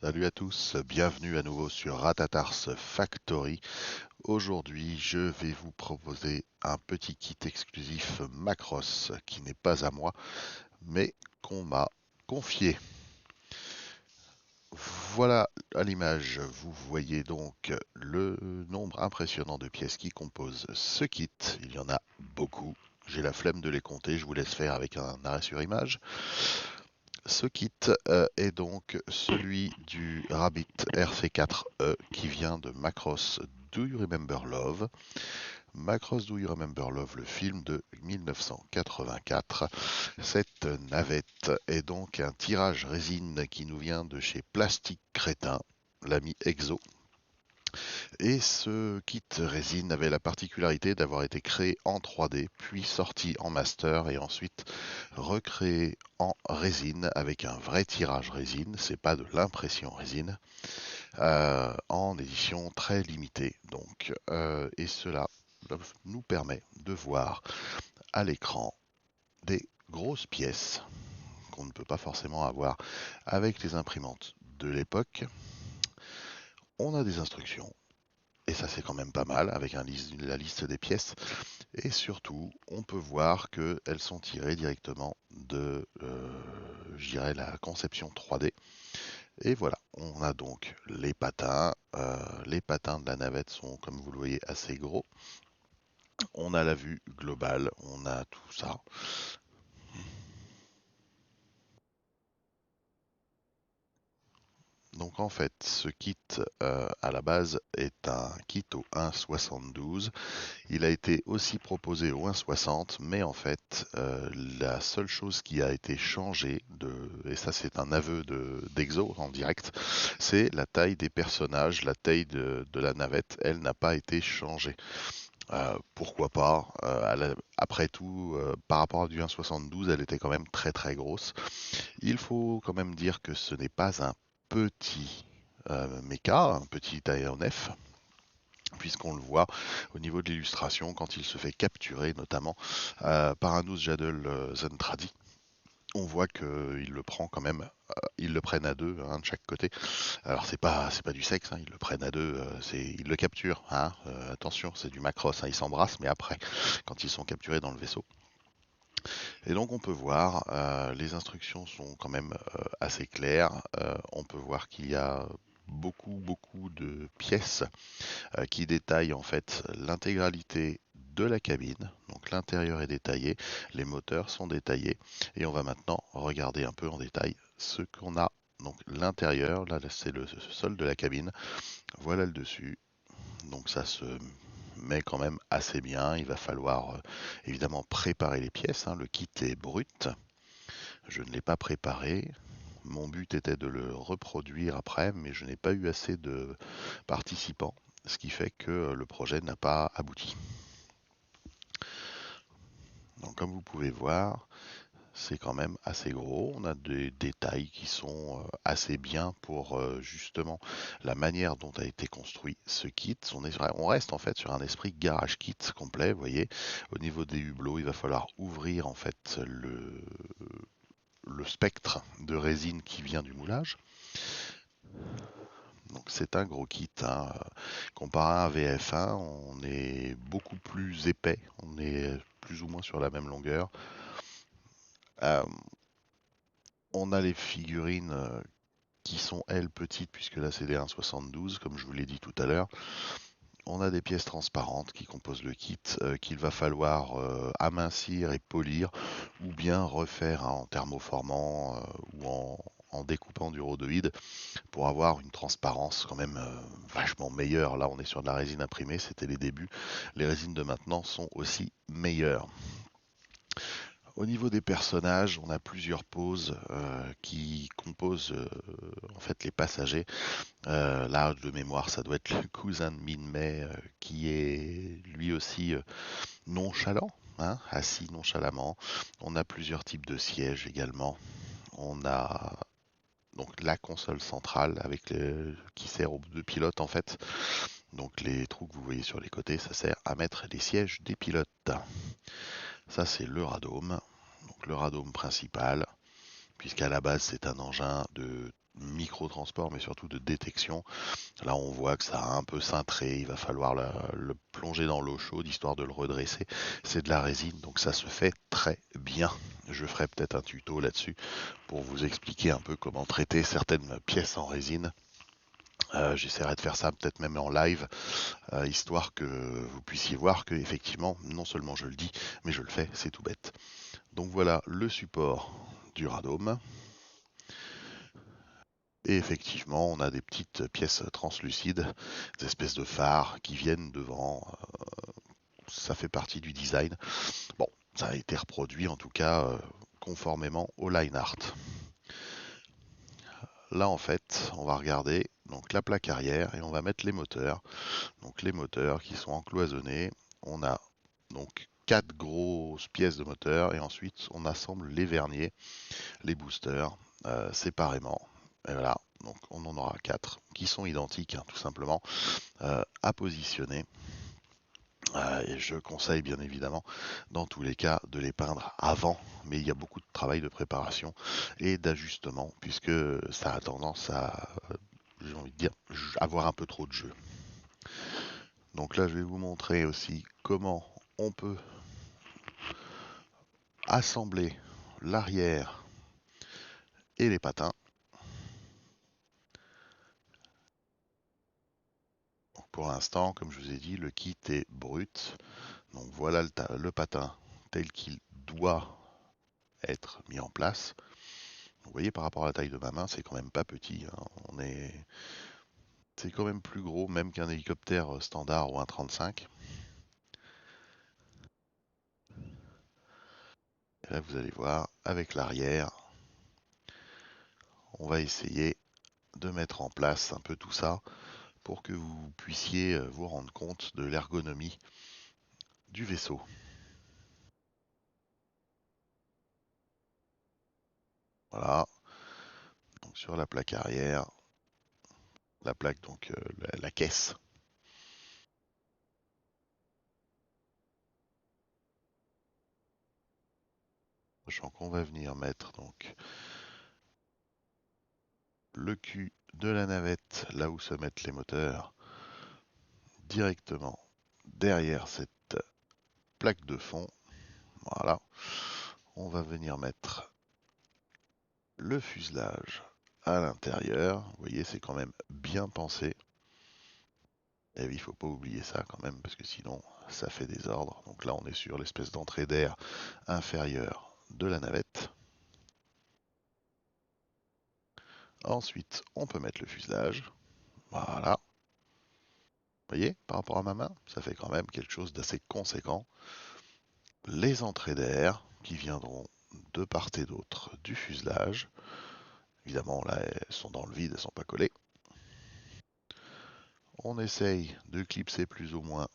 Salut à tous, bienvenue à nouveau sur Ratatars Factory. Aujourd'hui, je vais vous proposer un petit kit exclusif Macross qui n'est pas à moi, mais qu'on m'a confié. Voilà à l'image, vous voyez donc le nombre impressionnant de pièces qui composent ce kit. Il y en a beaucoup. J'ai la flemme de les compter, je vous laisse faire avec un arrêt sur image. Ce kit est donc celui du Rabbit RC4E qui vient de Macross Do You Remember Love? Macross Do You Remember Love, le film de 1984. Cette navette est donc un tirage résine qui nous vient de chez Plastique Crétin, l'ami Exo. Et ce kit résine avait la particularité d'avoir été créé en 3D, puis sorti en master et ensuite recréé en résine avec un vrai tirage résine, c'est pas de l'impression résine, en édition très limitée. Donc, et cela nous permet de voir à l'écran des grosses pièces qu'on ne peut pas forcément avoir avec les imprimantes de l'époque. On a des instructions. Et ça c'est quand même pas mal avec la liste des pièces. Et surtout, on peut voir qu'elles sont tirées directement de, je dirais, la conception 3D. Et voilà, on a donc les patins. Les patins de la navette sont, comme vous le voyez, assez gros. On a la vue globale, on a tout ça. Donc en fait, ce kit à la base est un kit au 1,72. Il a été aussi proposé au 1,60, mais en fait, la seule chose qui a été changée, et ça c'est un aveu d'Exo en direct, c'est la taille des personnages, la taille de la navette, elle n'a pas été changée. Pourquoi pas après tout, par rapport à du 1,72, elle était quand même très très grosse. Il faut quand même dire que ce n'est pas un petit mecha, un petit aéronef, puisqu'on le voit au niveau de l'illustration quand il se fait capturer notamment par un Jadel Zentradi. On voit qu'il le prend quand même, ils le prennent à deux, un de chaque côté. Alors c'est pas du sexe, hein, ils le prennent à deux, ils le capturent. Hein, attention, c'est du Macross, hein, ils s'embrassent, mais après, quand ils sont capturés dans le vaisseau. Et donc on peut voir, les instructions sont quand même assez claires. On peut voir qu'il y a beaucoup de pièces qui détaillent en fait l'intégralité de la cabine. Donc l'intérieur est détaillé, les moteurs sont détaillés et on va maintenant regarder un peu en détail ce qu'on a. Donc l'intérieur, là c'est le sol de la cabine, voilà le dessus. Donc ça se met quand même assez bien. Il va falloir évidemment préparer les pièces, hein. Le kit est brut. Je ne l'ai pas préparé. Mon but était de le reproduire après, mais je n'ai pas eu assez de participants, ce qui fait que le projet n'a pas abouti. Donc comme vous pouvez voir, c'est quand même assez gros. On a des détails qui sont assez bien pour justement la manière dont a été construit ce kit. On reste en fait sur un esprit garage kit complet. Vous voyez, au niveau des hublots, il va falloir ouvrir en fait le spectre de résine qui vient du moulage. Donc c'est un gros kit, hein. Comparé à un VF1, on est beaucoup plus épais, on est plus ou moins sur la même longueur. Euh, on a les figurines qui sont elles petites puisque là c'est des 1,72 comme je vous l'ai dit tout à l'heure. On a des pièces transparentes qui composent le kit qu'il va falloir amincir et polir ou bien refaire, hein, en thermoformant ou en découpant du rhodoïde pour avoir une transparence quand même vachement meilleure. Là on est sur de la résine imprimée, c'était les débuts. Les résines de maintenant sont aussi meilleures. Au niveau des personnages, on a plusieurs poses qui composent en fait les passagers. Là, de mémoire, ça doit être le cousin de Min-May qui est lui aussi nonchalant, hein, assis nonchalamment. On a plusieurs types de sièges également. On a donc la console centrale qui sert aux deux pilotes en fait. Donc les trous que vous voyez sur les côtés, ça sert à mettre les sièges des pilotes. Ça c'est le radome, donc le radome principal, puisqu'à la base c'est un engin de micro-transport, mais surtout de détection. Là, on voit que ça a un peu cintré, il va falloir le plonger dans l'eau chaude histoire de le redresser. C'est de la résine, donc ça se fait très bien. Je ferai peut-être un tuto là-dessus pour vous expliquer un peu comment traiter certaines pièces en résine. J'essaierai de faire ça peut-être même en live, histoire que vous puissiez voir que effectivement, non seulement je le dis, mais je le fais, c'est tout bête. Donc voilà le support du radome. Et effectivement, on a des petites pièces translucides, des espèces de phares qui viennent devant. Ça fait partie du design. Bon, ça a été reproduit en tout cas conformément au line art. Là en fait, on va regarder donc la plaque arrière et on va mettre les moteurs. Donc les moteurs qui sont encloisonnés. On a donc quatre grosses pièces de moteur et ensuite on assemble les verniers, les boosters séparément. Et voilà, donc on en aura quatre qui sont identiques hein, tout simplement à positionner. Et je conseille bien évidemment dans tous les cas de les peindre avant, mais il y a beaucoup de travail de préparation et d'ajustement puisque ça a tendance à, j'ai envie de dire, avoir un peu trop de jeu. Donc là je vais vous montrer aussi comment on peut assembler l'arrière et les patins. Donc pour l'instant, comme je vous ai dit, le kit est brut. Donc voilà le patin tel qu'il doit être mis en place. Vous voyez, par rapport à la taille de ma main, c'est quand même pas petit. Hein. C'est quand même plus gros même qu'un hélicoptère standard ou un 35. Et là, vous allez voir, avec l'arrière, on va essayer de mettre en place un peu tout ça pour que vous puissiez vous rendre compte de l'ergonomie du vaisseau. Voilà, donc sur la plaque arrière, la plaque donc la caisse. Sachant qu'on va venir mettre donc le cul de la navette là où se mettent les moteurs directement derrière cette plaque de fond. Voilà, on va venir mettre le fuselage à l'intérieur. Vous voyez, c'est quand même bien pensé. Et oui, il ne faut pas oublier ça quand même, parce que sinon, ça fait désordre. Donc là, on est sur l'espèce d'entrée d'air inférieure de la navette. Ensuite, on peut mettre le fuselage. Voilà. Vous voyez, par rapport à ma main, ça fait quand même quelque chose d'assez conséquent. Les entrées d'air qui viendront de part et d'autre du fuselage. Évidemment, là, elles sont dans le vide, elles ne sont pas collées. On essaye de clipser plus ou moins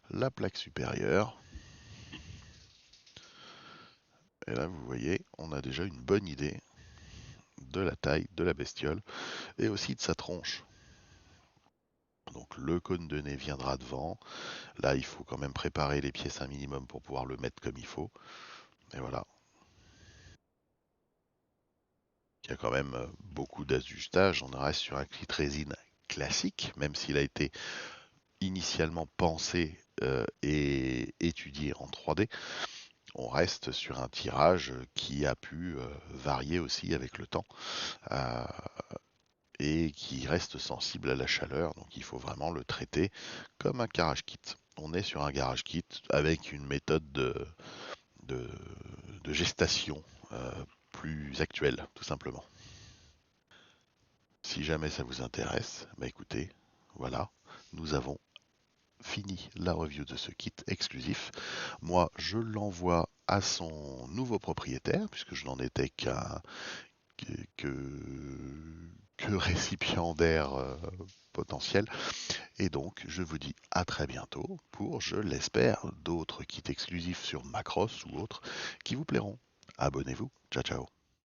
la plaque supérieure. Et là, vous voyez, on a déjà une bonne idée de la taille de la bestiole et aussi de sa tronche. Donc le cône de nez viendra devant. Là, il faut quand même préparer les pièces un minimum pour pouvoir le mettre comme il faut. Et voilà. Il y a quand même beaucoup d'ajustage. On reste sur un kit résine classique, même s'il a été initialement pensé et étudié en 3D. On reste sur un tirage qui a pu varier aussi avec le temps euh, et qui reste sensible à la chaleur. Donc il faut vraiment le traiter comme un garage kit. On est sur un garage kit avec une méthode de, de gestation plus actuelle, tout simplement. Si jamais ça vous intéresse, bah écoutez, voilà, nous avons fini la review de ce kit exclusif. Moi, je l'envoie à son nouveau propriétaire, puisque je n'en étais que récipiendaire potentiel. Et donc, je vous dis à très bientôt pour, je l'espère, d'autres kits exclusifs sur Macross ou autres qui vous plairont. Abonnez-vous. Ciao, ciao.